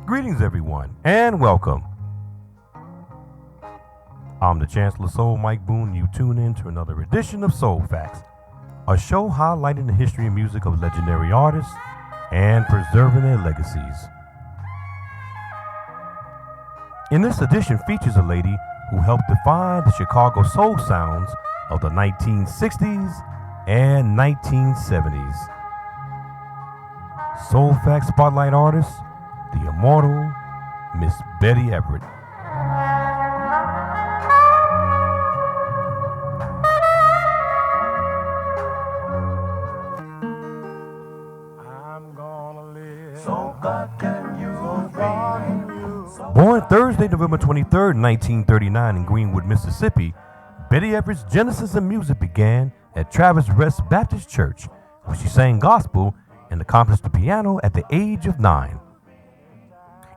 Greetings, everyone, and welcome. I'm the Chancellor Soul Mike Boone. You tune in to another edition of Soul Facts, a show highlighting the history and music of legendary artists and preserving their legacies. In this edition features a lady who helped define the Chicago soul sounds of the 1960s and 1970s. Soul Facts Spotlight artist, the immortal Miss Betty Everett. Born Thursday, November 23rd, 1939 in Greenwood, Mississippi, Betty Everett's genesis in music began at Travis Rest Baptist Church, where she sang gospel and accomplished the piano at the age of 9.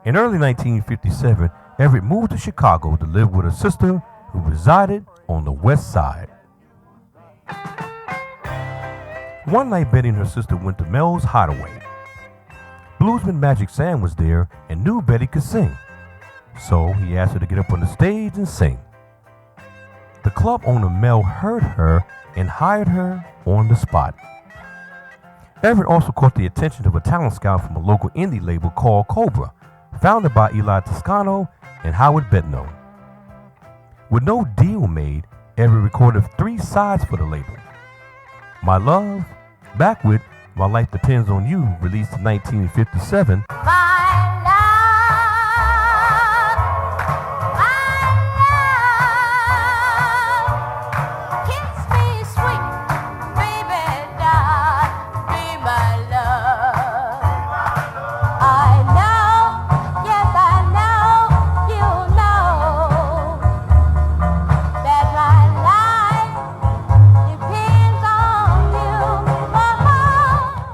In early 1957, Everett moved to Chicago to live with her sister, who resided on the West Side. One night, Betty and her sister went to Mel's Hideaway. Bluesman Magic Sam was there and knew Betty could sing, so he asked her to get up on the stage and sing. The club owner Mel heard her and hired her on the spot. Everett also caught the attention of a talent scout from a local indie label called Cobra, founded by Eli Toscano and Howard Betno. With no deal made, Everett recorded 3 sides for the label. My Love, Back With, My Life Depends on You, released in 1957.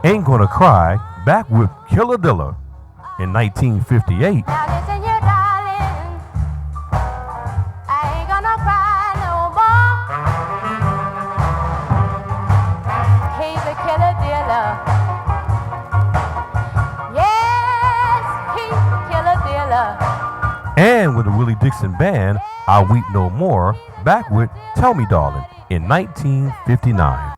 Ain't Gonna Cry, back with Killer Dilla in 1958. Now listen here, darling, I ain't gonna cry no more. He's a killer dealer. Yes, he's a killer dealer. And with the Willie Dixon Band, I Weep No More, back with Tell Me Darling in 1959.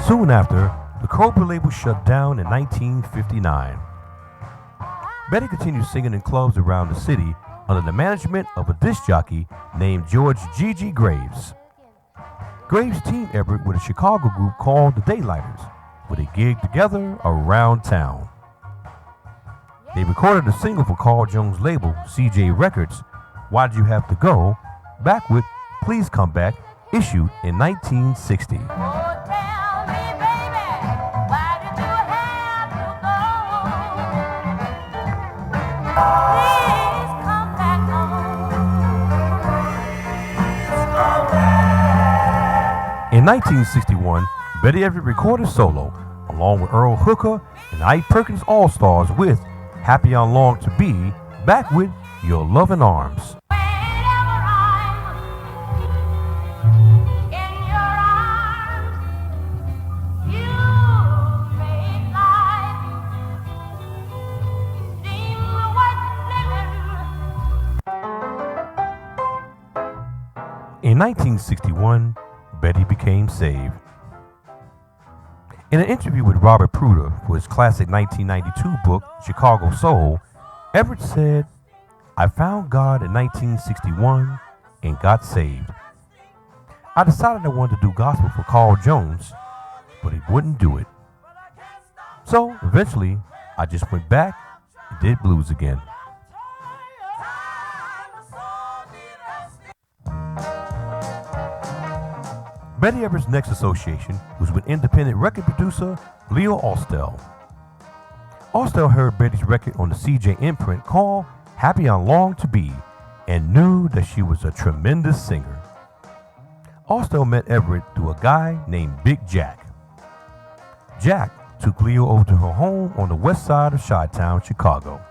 Soon after, the Cobra label shut down in 1959. Betty continued singing in clubs around the city under the management of a disc jockey named George G.G. Graves. Graves teamed Everett with a Chicago group called the Daylighters, where they gigged together around town. They recorded a single for Carl Jones' label, CJ Records, Why'd You Have to Go, back with Please Come Back, issued in 1960. In 1961, Betty Everett recorded solo, along with Earl Hooker and Ike Perkins All-Stars with Happy I Long to Be, back with Your Loving Arms. In 1961, Betty became saved. In an interview with Robert Pruder for his classic 1992 book, Chicago Soul, Everett said, I found God in 1961 and got saved. I decided I wanted to do gospel for Carl Jones, but he wouldn't do it. So eventually, I just went back and did blues again. Betty Everett's next association was with independent record producer Leo Austell. Austell heard Betty's record on the CJ imprint called Happy I Long to Be and knew that she was a tremendous singer. Austell met Everett through a guy named Big Jack. Jack took Leo over to her home on the west side of Chi-Town, Chicago.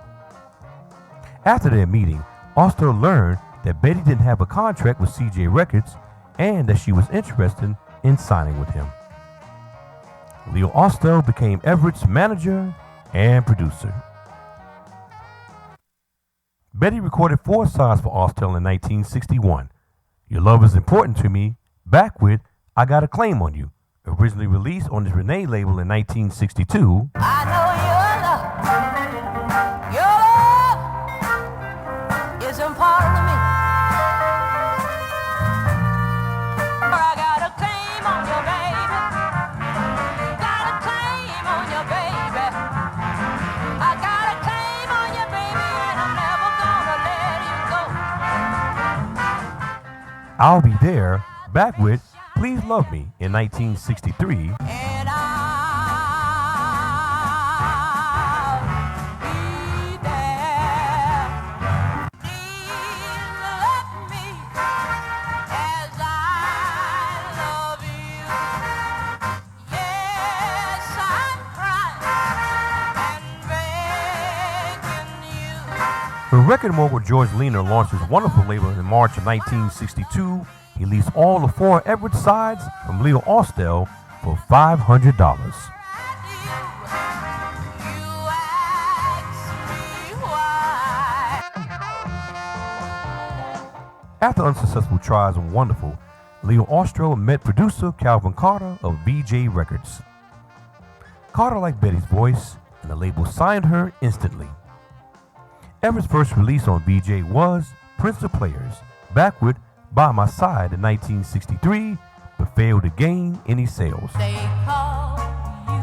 After their meeting, Austell learned that Betty didn't have a contract with CJ Records and that she was interested in signing with him. Leo Austell became Everett's manager and producer. Betty recorded 4 songs for Austell in 1961. Your Love Is Important to Me, back with I Got a Claim on You, originally released on his Renee label in 1962. I know your love is important to me. I got a claim on your baby. Got a claim on your baby. I got a claim on your baby, and I'm never gonna let you go. I'll Be There, back with Please Love Me in 1963. And I'll be there. Please love me as I love you. Yes, I'm crying and begging you. When record mogul George Leaner launched his wonderful label in March of 1962, he leased all the 4 Everett sides from Leo Austell for $500. After unsuccessful tries on Wonderful, Leo Austell met producer Calvin Carter of Vee-Jay Records. Carter liked Betty's voice, and the label signed her instantly. Everett's first release on Vee-Jay was Prince of Players, back with By My Side in 1963, but failed to gain any sales. They call you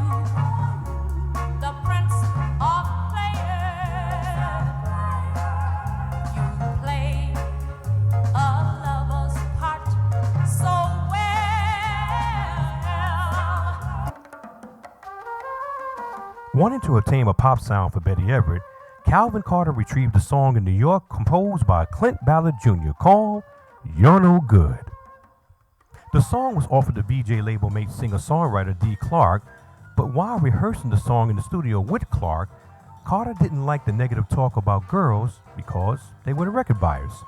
the Prince of Players. You play a lover's part so well. Wanting to attain a pop sound for Betty Everett, Calvin Carter retrieved a song in New York composed by Clint Ballard Jr. called You're No Good. The song was offered to Vee-Jay label mate singer-songwriter D. Clark, but while rehearsing the song in the studio with Clark, Carter didn't like the negative talk about girls because they were the record buyers.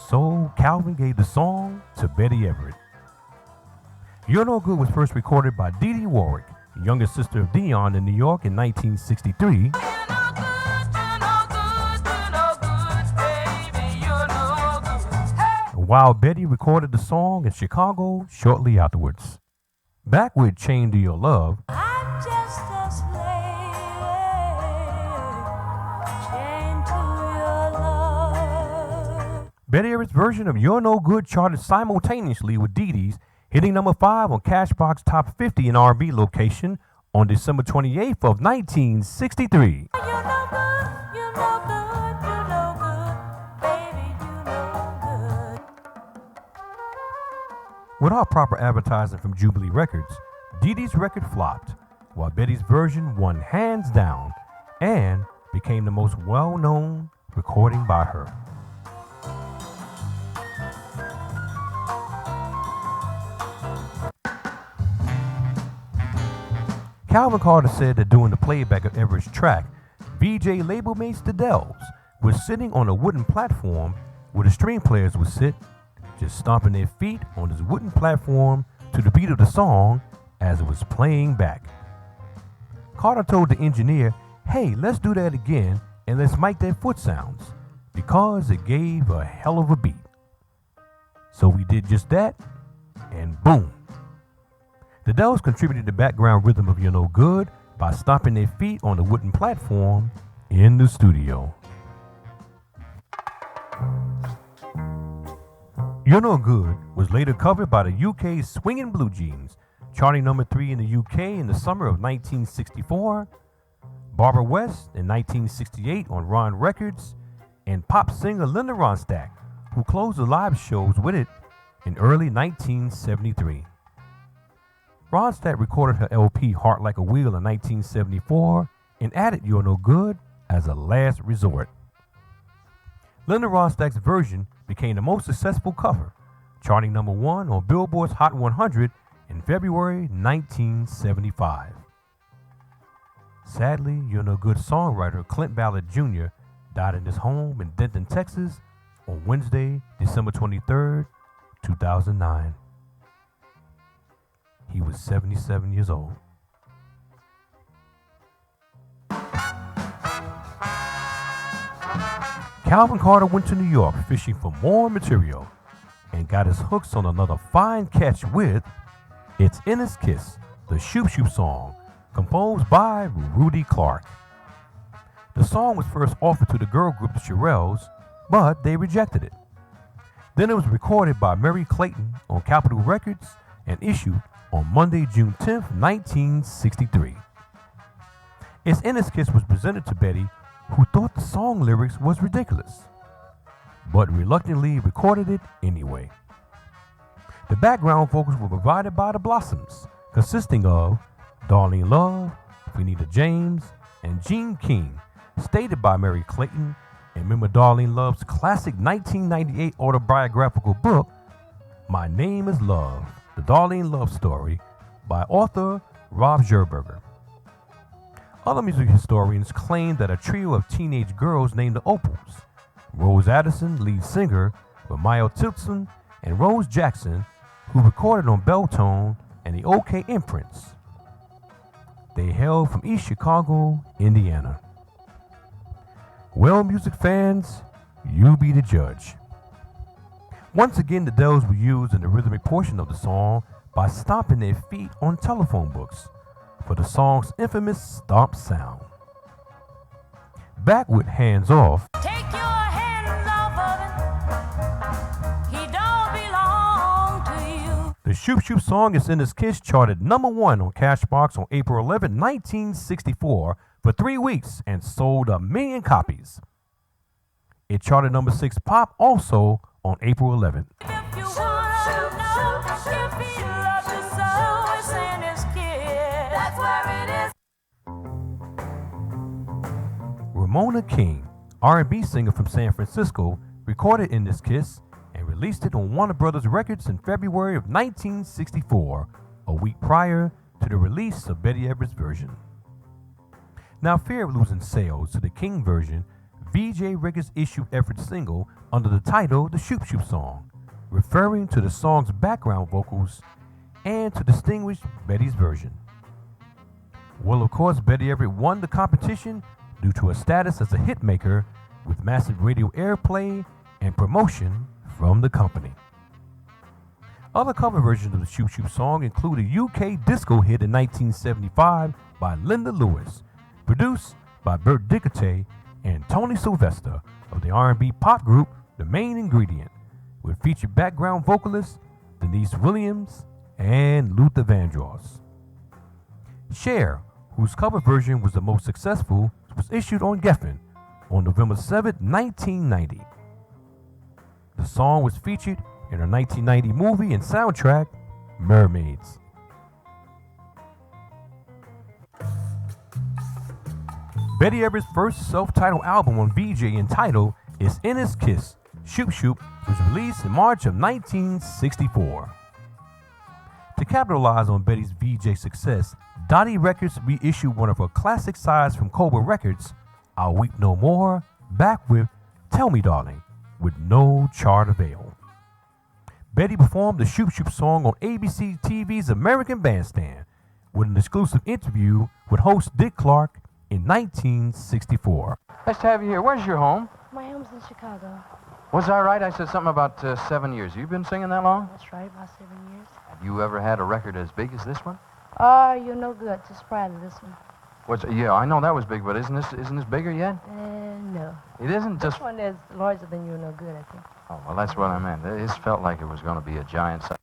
So Calvin gave the song to Betty Everett. You're No Good was first recorded by Dee Dee Warwick, younger sister of Dionne, in New York in 1963. While Betty recorded the song in Chicago shortly afterwards. Back with Chained to Your Love, I'm just a slave, chained to your love. Betty Everett's version of You're No Good charted simultaneously with Dee Dee's, hitting number 5 on Cashbox Top 50 in R&B location on December 28th of 1963. You're no good, you're no good, you're no good, baby, you're no good. Without proper advertising from Jubilee Records, Dee Dee's record flopped, while Betty's version won hands down and became the most well-known recording by her. Calvin Carter said that during the playback of Everett's track, Vee-Jay label mates the Dells were sitting on a wooden platform where the string players would sit, just stomping their feet on this wooden platform to the beat of the song as it was playing back. Carter told the engineer, "Hey, let's do that again and let's mic that foot sounds," because it gave a hell of a beat. So we did just that, and boom. The Dells contributed the background rhythm of You're No Good by stomping their feet on the wooden platform in the studio. You're No Good was later covered by the UK's Swingin' Blue Jeans, charting number 3 in the UK in the summer of 1964, Barbara West in 1968 on Ron Records, and pop singer Linda Ronstadt, who closed the live shows with it in early 1973. Ronstadt recorded her LP Heart Like a Wheel in 1974 and added You're No Good as a last resort. Linda Ronstack's version became the most successful cover, charting number 1 on Billboard's Hot 100 in February 1975. Sadly, You're No Good songwriter Clint Ballard Jr. died in his home in Denton, Texas on Wednesday, December 23, 2009. He was 77 years old. Calvin Carter went to New York fishing for more material and got his hooks on another fine catch with It's In His Kiss, the Shoop Shoop Song, composed by Rudy Clark. The song was first offered to the girl group the Shirelles, but they rejected it. Then it was recorded by Mary Clayton on Capitol Records and issued on Monday, June 10, 1963. It's In His Kiss was presented to Betty, who thought the song lyrics was ridiculous, but reluctantly recorded it anyway. The background vocals were provided by the Blossoms, consisting of Darlene Love, Renita James, and Gene King, stated by Mary Clayton, and member Darlene Love's classic 1998 autobiographical book, My Name is Love, The Darlene Love Story, by author Rob Scherberger. Other music historians claim that a trio of teenage girls named the Opals, Rose Addison, lead singer, Ramaya Tilson, and Rose Jackson, who recorded on Belltone and the OK Imprints. They hail from East Chicago, Indiana. Well, music fans, you be the judge. Once again, the Dells were used in the rhythmic portion of the song by stomping their feet on telephone books for the song's infamous stomp sound. Back with Hands Off. Take your hands off of it. He don't belong to you. The Shoop Shoop Song Is In His Kiss charted number 1 on Cashbox on April 11, 1964 for 3 weeks and sold 1 million copies. It charted number 6 pop also on April 11th. If you wanna know if he loves you so, it's in his kiss. That's where it is. Ramona King, R&B singer from San Francisco, recorded In This Kiss and released it on Warner Brothers Records in February of 1964, a week prior to the release of Betty Everett's version. Now, fear of losing sales to the King version, Vee-Jay Records issued Everett's single under the title The Shoop Shoop Song, referring to the song's background vocals and to distinguish Betty's version. Well, of course, Betty Everett won the competition due to her status as a hitmaker with massive radio airplay and promotion from the company. Other cover versions of the Shoop Shoop Song include a UK disco hit in 1975 by Linda Lewis, produced by Bert Dickertay and Tony Sylvester of the R&B pop group The Main Ingredient, with featured background vocalists Denise Williams and Luther Vandross. Cher, whose cover version was the most successful, was issued on Geffen on November 7, 1990. The song was featured in her 1990 movie and soundtrack, Mermaids. Betty Everett's first self-titled album on Vee-Jay, entitled It's In His Kiss, Shoop Shoop, was released in March of 1964. To capitalize on Betty's Vee-Jay success, Dottie Records reissued one of her classic sides from Cobra Records, I'll Weep No More, back with Tell Me Darling, with no chart avail. Betty performed the Shoop Shoop Song on ABC TV's American Bandstand with an exclusive interview with host Dick Clark in 1964. Nice to have you here. Where's your home? My home's in Chicago. Was I right? I said something about 7 years. You've been singing that long? That's right, about 7 years. Have you ever had a record as big as this one? You're no good. Just prior to this one. Yeah, I know that was big, but isn't this bigger yet? No. It isn't just. This one is larger than You're No Good, I think. Oh, well, that's what I meant. It just felt like it was going to be a giant size.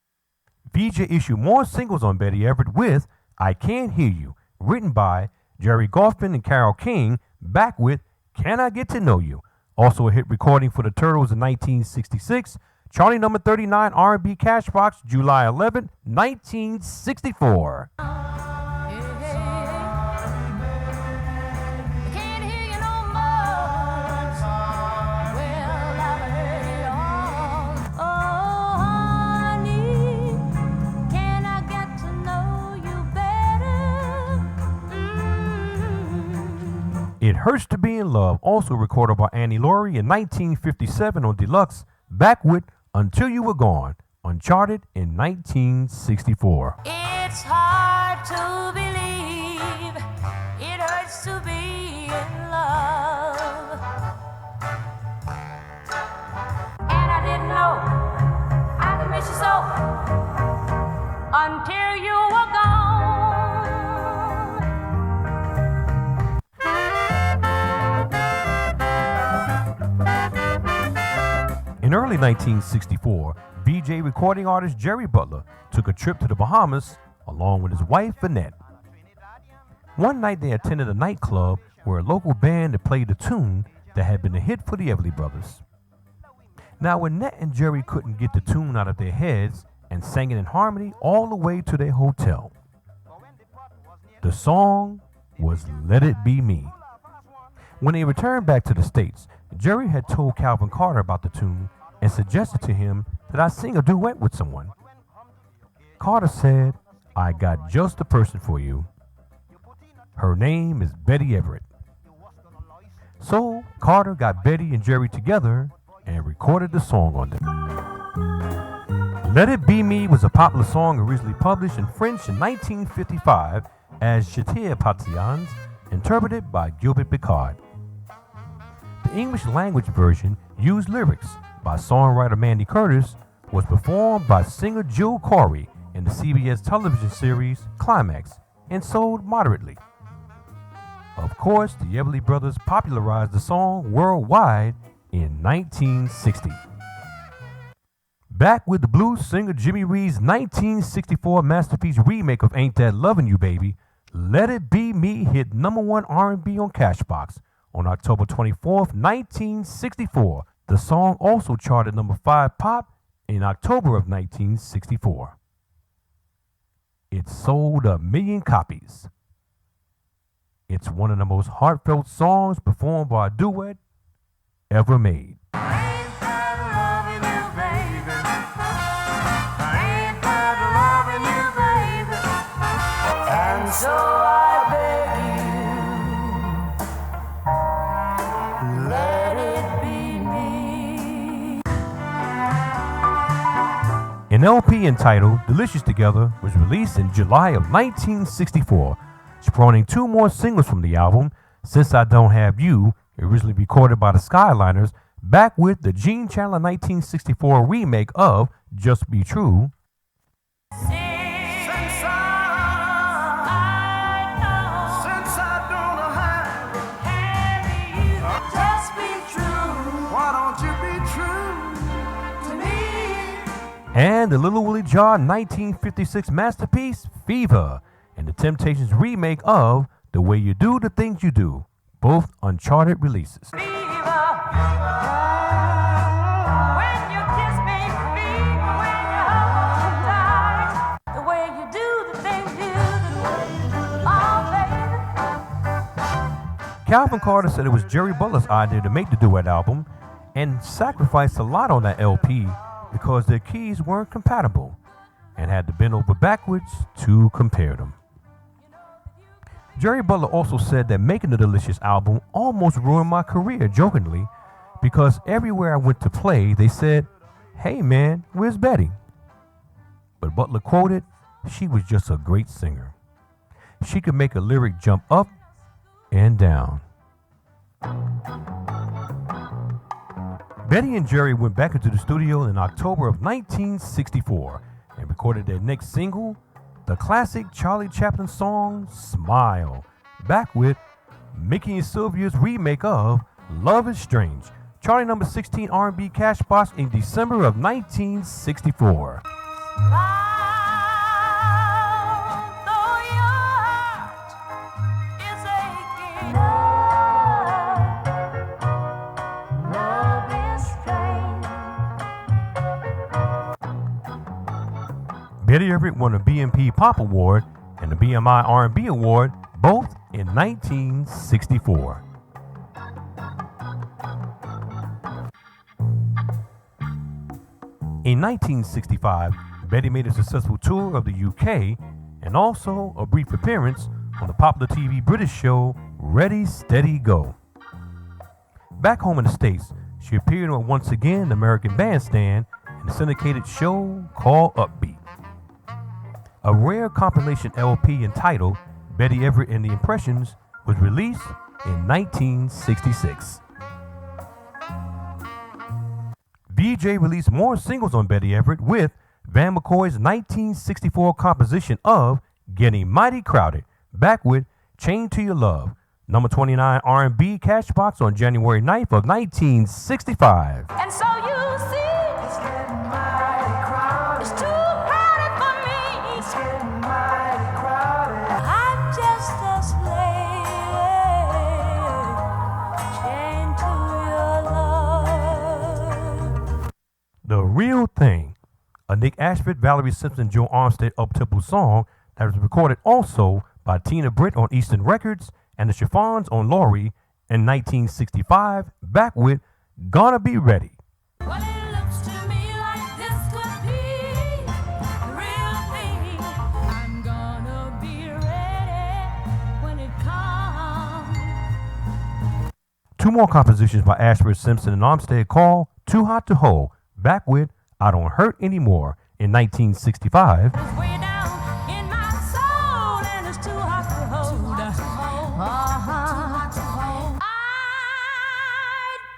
Vee-Jay issued more singles on Betty Everett with I Can't Hear You, written by Jerry Goffman and Carole King, back with Can I Get to Know You, also a hit recording for the Turtles in 1966, charting number 39 R&B Cashbox, July 11, 1964. It Hurts to Be in Love, also recorded by Annie Laurie in 1957 on Deluxe, back with Until You Were Gone, uncharted in 1964. It's hard to believe it hurts to be in love. And I didn't know I could miss you so until you were gone. In early 1964, Vee-Jay recording artist Jerry Butler took a trip to the Bahamas along with his wife, Annette. One night they attended a nightclub where a local band had played a tune that had been a hit for the Everett Brothers. Now, Annette and Jerry couldn't get the tune out of their heads and sang it in harmony all the way to their hotel. The song was Let It Be Me. When they returned back to the States, Jerry had told Calvin Carter about the tune and suggested to him that I sing a duet with someone. Carter said, "I got just the person for you. Her name is Betty Everett." So Carter got Betty and Jerry together and recorded the song on them. Let It Be Me was a popular song originally published in French in 1955 as J'étais Patience, interpreted by Gilbert Picard. The English language version used lyrics by songwriter Mandy Curtis, was performed by singer Jill Corey in the CBS television series Climax, and sold moderately. Of course, the Everett Brothers popularized the song worldwide in 1960. Back with the blues singer Jimmy Reed's 1964 masterpiece remake of Ain't That Lovin' You Baby, Let It Be Me hit #1 R&B on Cashbox on October 24th, 1964. The song also charted #5 pop in October of 1964. It sold 1 million copies. It's one of the most heartfelt songs performed by a duet ever made. Ain't that loving you, baby? Ain't that loving you, baby? And so I beg you, let it be me. An LP entitled Delicious Together was released in July of 1964, spawning 2 more singles from the album, Since I Don't Have You, originally recorded by the Skyliners, back with the Gene Chandler 1964 remake of Just Be True, and the Little Willie John 1956 masterpiece, Fever, and the Temptations remake of The Way You Do the Things You Do, both uncharted releases. Fever. When you kiss me, fever. When you hold me tight. The way you do the things you do. Oh, baby. Calvin Carter said it was Jerry Butler's idea to make the duet album and sacrificed a lot on that LP because their keys weren't compatible and had to bend over backwards to compare them. Jerry Butler also said that making the Delicious album almost ruined my career, jokingly, because everywhere I went to play, they said, "Hey man, where's Betty?" But Butler quoted, "She was just a great singer. She could make a lyric jump up and down." Betty and Jerry went back into the studio in October of 1964 and recorded their next single, the classic Charlie Chaplin song, Smile, back with Mickey and Sylvia's remake of Love is Strange, charting #16 R&B Cashbox in December of 1964. Betty Everett won a BMP Pop Award and the BMI R&B Award, both in 1964. In 1965, Betty made a successful tour of the UK and also a brief appearance on the popular TV British show Ready, Steady, Go. Back home in the States, she appeared on once again the American Bandstand in a syndicated show called Upbeat. A rare compilation LP entitled Betty Everett and the Impressions was released in 1966. Vee-Jay released more singles on Betty Everett with Van McCoy's 1964 composition of Getting Mighty Crowded, back with Chained to Your Love, number 29 R&B Cashbox on January 9th of 1965. And so you see, it's getting mighty crowded. It's too crowded for me. It's getting mighty crowded. I'm just a slave, chained to your love. The Real Thing, a Nick Ashford, Valerie Simpson, Joe Armstead up-tempo song that was recorded also by Tina Britt on Eastern Records and the Chiffons on Laurie in 1965, back with Gonna Be Ready. Well, it looks to me like this could be the real thing. I'm gonna be ready when it comes. Two more compositions by Ashford, Simpson, and Armstead called Too Hot to Hold, back with I Don't Hurt Anymore in 1965. It's way down in my soul, and it's too hot to hold. I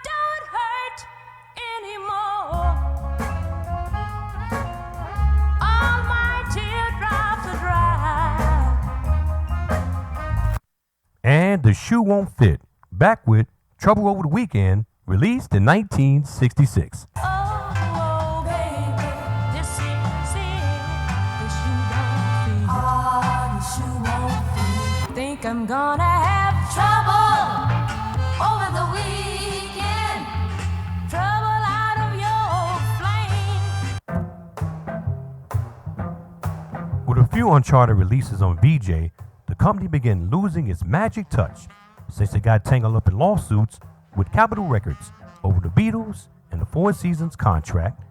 don't hurt anymore. All my teardrops are dry. And The Shoe Won't Fit, back with Trouble Over the Weekend, released in 1966. Oh, baby, this is it. The shoe won't fit. Oh, the shoe won't fit. Think I'm gonna have trouble over the weekend. Trouble out of your flame. With a few uncharted releases on Vee-Jay, the company began losing its magic touch since it got tangled up in lawsuits with Capitol Records over the Beatles and the Four Seasons contract,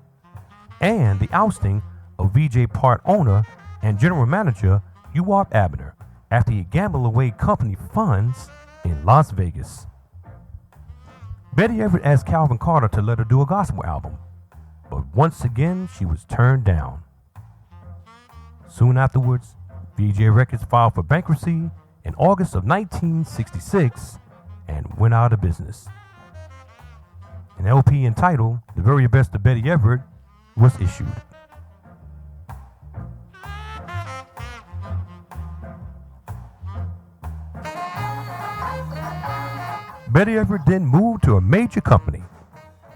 and the ousting of Vee-Jay part owner and general manager Ewart Abner after he gambled away company funds in Las Vegas. Betty Everett asked Calvin Carter to let her do a gospel album, but once again she was turned down. Soon afterwards, Vee-Jay Records filed for bankruptcy in August of 1966 and went out of business. An LP entitled The Very Best of Betty Everett was issued. Betty Everett then moved to a major company,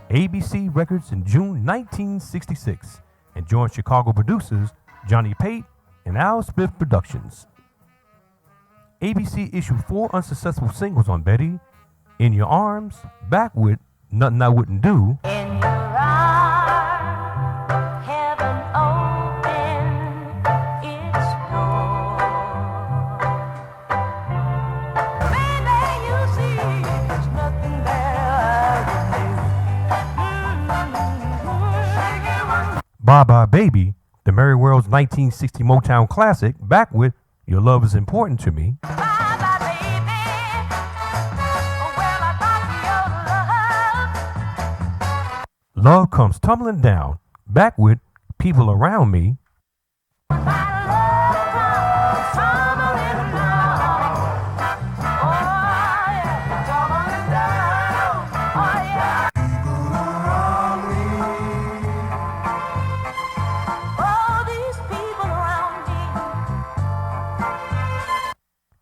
ABC Records, in June 1966 and joined Chicago producers Johnny Pate and Al Smith Productions. ABC issued 4 unsuccessful singles on Betty: In Your Arms, back with Nothing I Wouldn't Do, In your arms, heaven open its door. Baby, you see, there's nothing there I would do. Bye Bye Baby, the Mary Wells 1960 Motown classic, back with Your Love Is Important to Me, Bye, bye, baby. Well, I thought your love. Love Comes Tumbling Down, back with People Around Me, My love comes tumbling down. Oh, yeah, tumbling down. Oh, yeah. Oh, these people around me.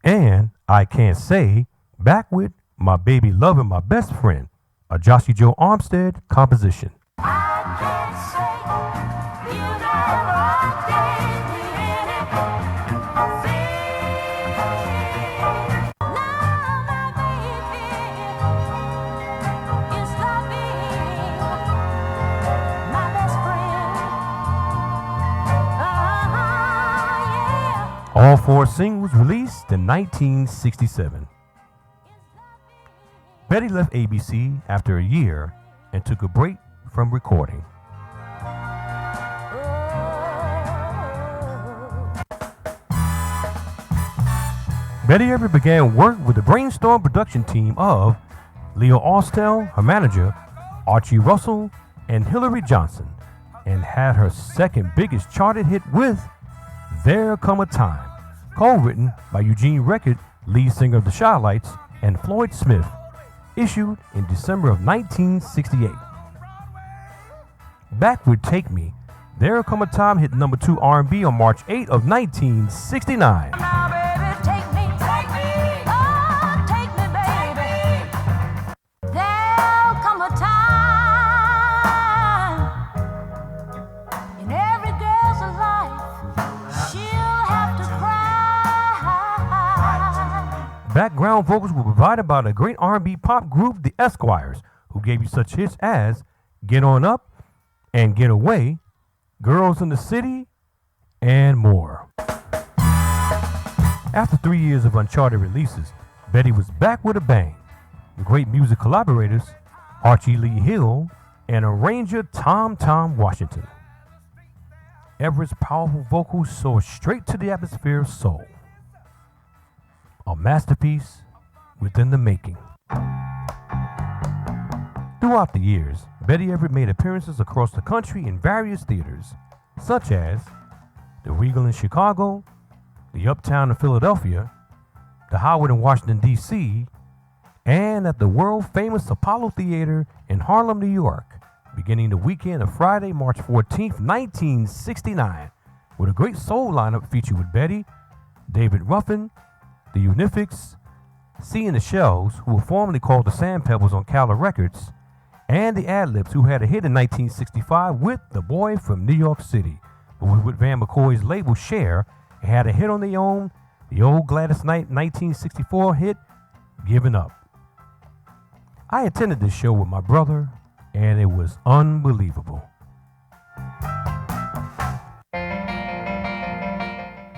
and I Can't Say, back with My Baby Love and My Best Friend, a Joshy Joe Armstead composition. I can't say you never did me anything. Now my baby is loving my best friend. Yeah. All 4 singles released in 1967. Betty left ABC after a year and took a break from recording. Betty Everett began work with the Brainstorm production team of Leo Austell, her manager, Archie Russell, and Hillary Johnson, and had her second biggest charted hit with There Come a Time, co-written by UNI Records lead singer of the Chi-Lites and Floyd Smith, issued in December of 1968. Back with Take Me, There Come a Time hit number 2 R&B on March 8 of 1969. Now, baby, take me, oh, take me, baby. There'll come a time in every girl's life she'll have to cry. Background vocals were provided by the great R&B pop group The Esquires, who gave you such hits as Get On Up and Get Away, Girls in the City, and more. After 3 years of uncharted releases, Betty was back with a bang. The great music collaborators, Archie Lee Hill and arranger Tom Washington. Everett's powerful vocals soared straight to the atmosphere of soul. A masterpiece within the making. Throughout the years, Betty Everett made appearances across the country in various theaters, such as the Regal in Chicago, the Uptown in Philadelphia, the Howard in Washington, D.C., and at the world-famous Apollo Theater in Harlem, New York, beginning the weekend of Friday, March 14th, 1969, with a great soul lineup featured with Betty, David Ruffin, the Unifics, C and the Shells, who were formerly called the Sand Pebbles on Cala Records, and the Adlibs, who had a hit in 1965 with The Boy from New York City, who was with Van McCoy's label Cher, and had a hit on their own, the old Gladys Knight 1964 hit, Giving Up. I attended this show with my brother, and it was unbelievable.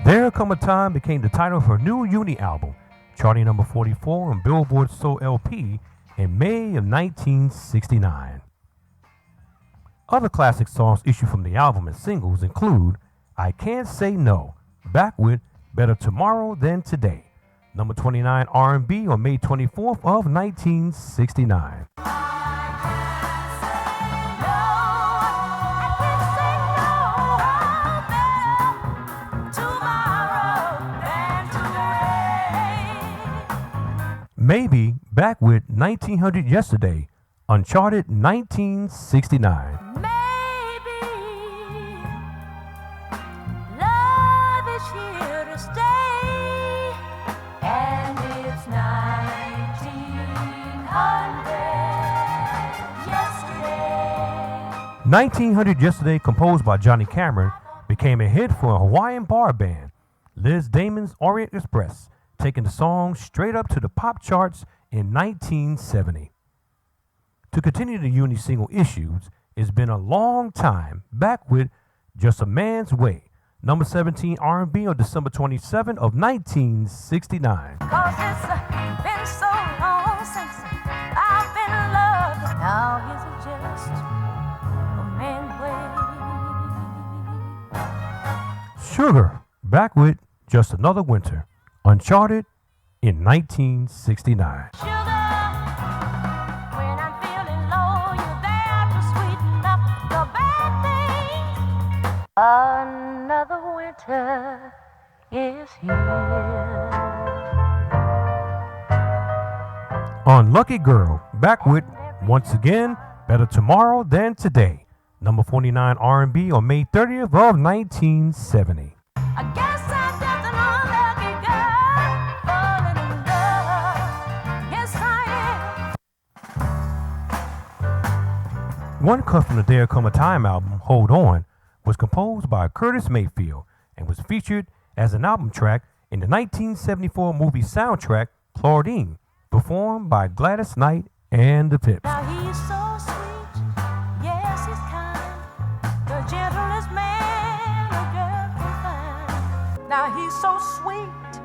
There Come a Time became the title of her new UNI album, charting number 44 on Billboard Soul LP in May of 1969. Other classic songs issued from the album as singles include I Can't Say No, back with Better Tomorrow Than Today, number 29 R&B on May 24th of 1969. Maybe, back with 1900 Yesterday, uncharted 1969. Maybe love is here to stay, and it's 1900 yesterday. 1900 Yesterday, composed by Johnny Cameron, became a hit for a Hawaiian bar band, Liz Damon's Orient Express, taking the song straight up to the pop charts in 1970. To continue the UNI single issues, it's been a long time, back with Just a Man's Way, number 17 R&B on December 27 of 1969. 'Cause it's been so long since I've been loved. Now is it just a man's way? Sugar, back with Just Another Winter, uncharted in 1969. Sugar, when I'm feeling low, you're there to sweeten up the bad things. Another winter is here. Unlucky Girl, back with once again Better Tomorrow Than Today, number 49 R&B on May 30th of 1970. I guess I'm just an unlucky girl, falling in love. Yes, I am. One cut from the There Come a Time album, Hold On, was composed by Curtis Mayfield and was featured as an album track in the 1974 movie soundtrack Claudine, performed by Gladys Knight and the Pips. Now he's so sweet, yes, he's kind, the gentlest man a girl can find. Now he's so sweet,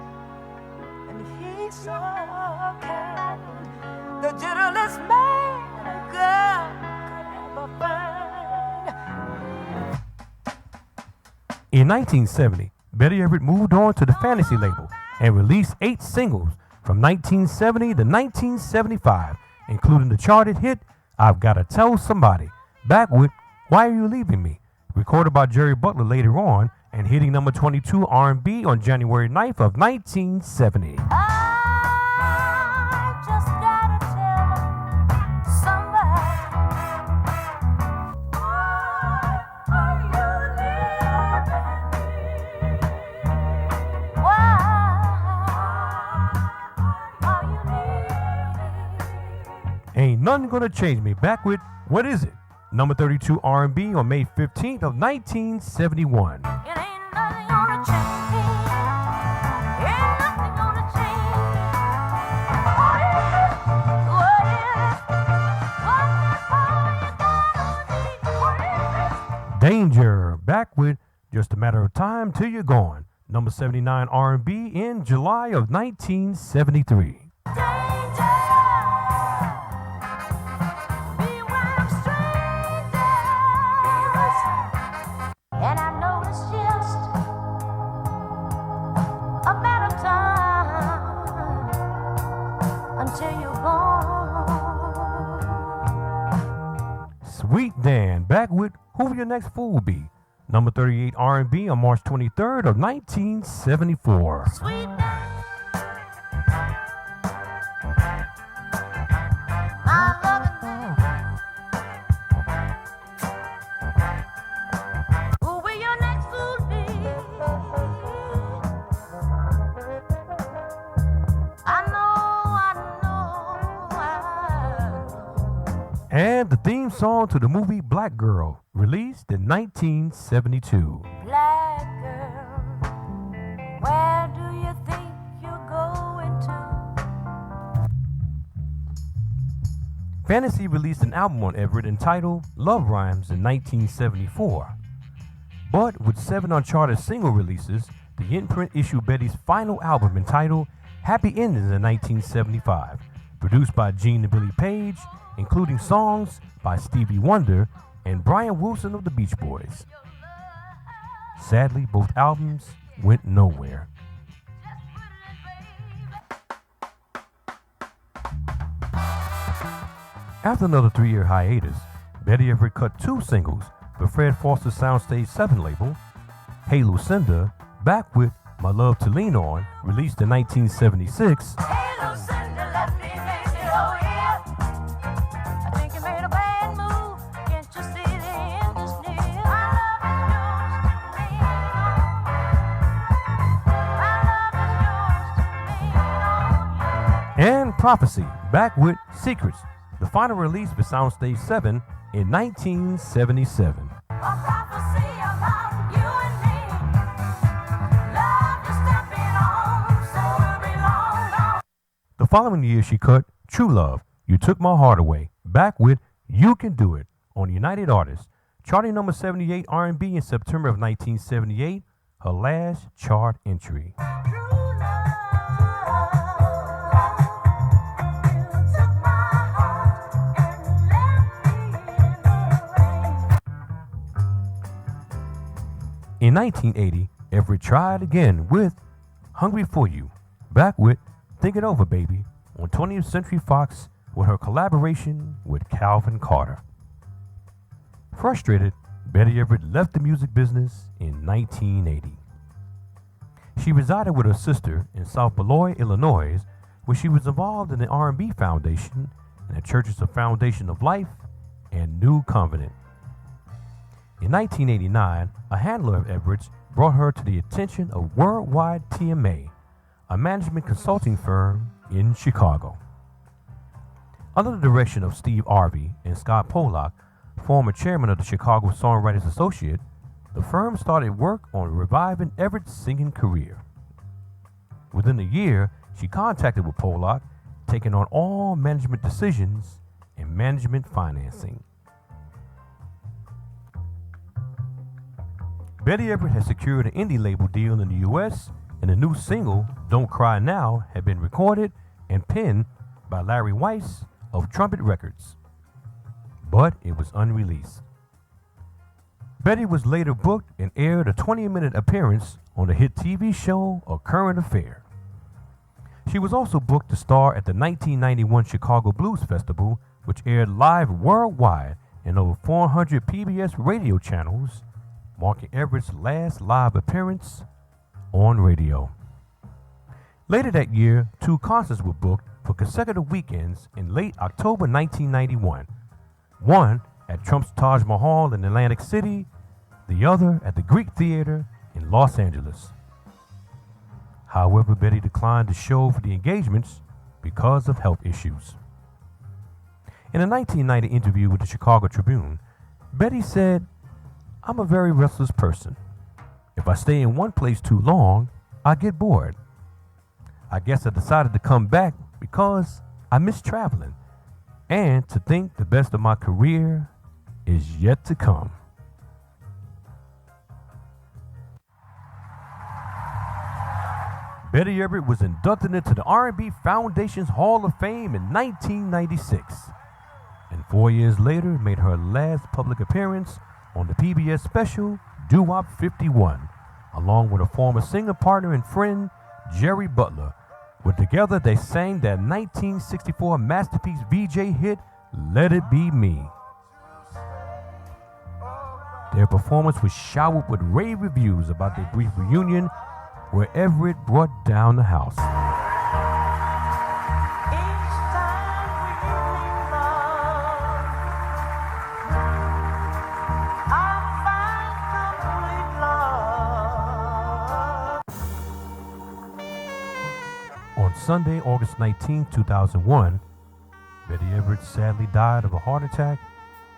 and he's so kind, the gentlest man a girl could ever find. In 1970, Betty Everett moved on to the Fantasy label and released 8 singles from 1970 to 1975, including the charted hit I've Gotta Tell Somebody, back with Why Are You Leaving Me, recorded by Jerry Butler later on and hitting number 22 R&B on January 9th of 1970. I just gotta tell somebody. Why are you leaving me? Why are you leaving? Ain't Nothing Gonna Change Me, back with What Is It? Number 32 R&B on May 15th of 1971. It ain't nothing gonna change. Ain't nothing gonna change. What is it? What is it? What you gotta be? What is it? Danger, back with Just a Matter of Time Till You're Gone. Number 79 R&B in July of 1973. Danger. Beware of strangers. And I know it's just a matter of time until you're gone. Sweet Dan, back with Who Will Your Next Fool Be? Number 38 R&B on March 23rd of 1974. Sweet day. My loving day. Who will your next fool be? I know. And the theme song to the movie Black Girl, released in 1972. Black girl, where do you think you're going to? Fantasy released an album on Everett entitled Love Rhymes in 1974. But with 7 uncharted single releases, the imprint issued Betty's final album entitled Happy Endings in 1975, produced by Gene and Billy Page, including songs by Stevie Wonder and Brian Wilson of the Beach Boys. Sadly, both albums went nowhere. After another 3-year hiatus, Betty Everett cut 2 singles for Fred Foster's Soundstage 7 label, Hey Lucinda, back with My Love to Lean On, released in 1976, Hey, Lucinda, let me make it over here. I think you made a bad move. Can't you see the end is near? My love is yours to lean on. My love is yours to lean on. and Prophecy, back with Secrets, the final release for Soundstage 7 in 1977. A prophecy about you and me. Love is stepping on, so we'll be long gone. The following year, she cut True Love, You Took My Heart Away, back with You Can Do It on United Artists, charting number 78 R&B in September of 1978, her last chart entry. True love, you took my heart and left me in the rain. In 1980, Everett tried again with Hungry For You, back with Think It Over Baby on 20th Century Fox with her collaboration with Calvin Carter. Frustrated, Betty Everett left the music business in 1980. She resided with her sister in South Beloit, Illinois, where she was involved in the R&B Foundation and the Churches of Foundation of Life and New Covenant. In 1989, a handler of Everett's brought her to the attention of Worldwide TMA, a management consulting firm in Chicago. Under the direction of Steve Harvey and Scott Pollock, former chairman of the Chicago Songwriters Associate, the firm started work on reviving Everett's singing career. Within a year, she contacted with Pollock, taking on all management decisions and management financing. Betty Everett had secured an indie label deal in the U.S., and the new single, Don't Cry Now, had been recorded and penned by Larry Weiss of Trumpet Records, but it was unreleased. Betty was later booked and aired a 20-minute appearance on the hit TV show A Current Affair. She was also booked to star at the 1991 Chicago Blues Festival, which aired live worldwide in over 400 PBS radio channels, marking Everett's last live appearance on radio. Later that year, 2 concerts were booked for consecutive weekends in late October 1991, one at Trump's Taj Mahal in Atlantic City, the other at the Greek Theater in Los Angeles. However, Betty declined to show for the engagements because of health issues. In a 1990 interview with the Chicago Tribune, Betty said, "I'm a very restless person. If I stay in one place too long, I get bored. I guess I decided to come back because I miss traveling and to think the best of my career is yet to come." Betty Everett was inducted into the R&B Foundation's Hall of Fame in 1996, and 4 years later made her last public appearance on the PBS special Doo-Wop 51, along with a former singer partner and friend, Jerry Butler, where together they sang their 1964 masterpiece Vee-Jay hit, Let It Be Me. Their performance was showered with rave reviews about their brief reunion, where Everett brought down the house. On Sunday, August 19, 2001, Betty Everett sadly died of a heart attack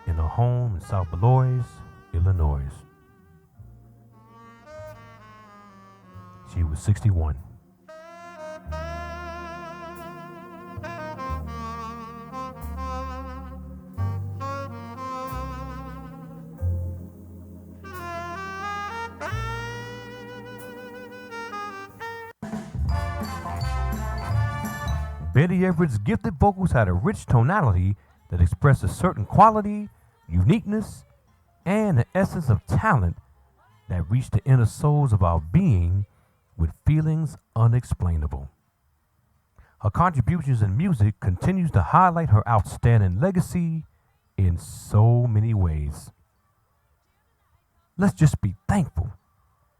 in her home in South Beloit, Illinois. She was 61. Betty Everett's gifted vocals had a rich tonality that expressed a certain quality, uniqueness, and an essence of talent that reached the inner souls of our being with feelings unexplainable. Her contributions in music continues to highlight her outstanding legacy in so many ways. Let's just be thankful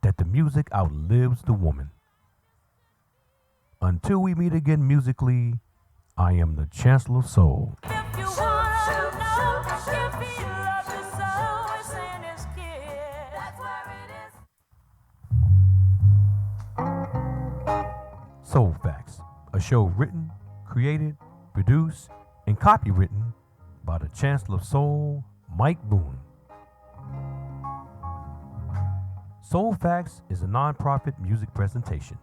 that the music outlives the woman. Until we meet again musically, I am the Chancellor of Soul. If you wanna know if he loves you so, it's in his kiss. That's where it is. Soul Facts, a show written, created, produced, and copywritten by the Chancellor of Soul, Mike Boone. Soul Facts is a non-profit music presentation.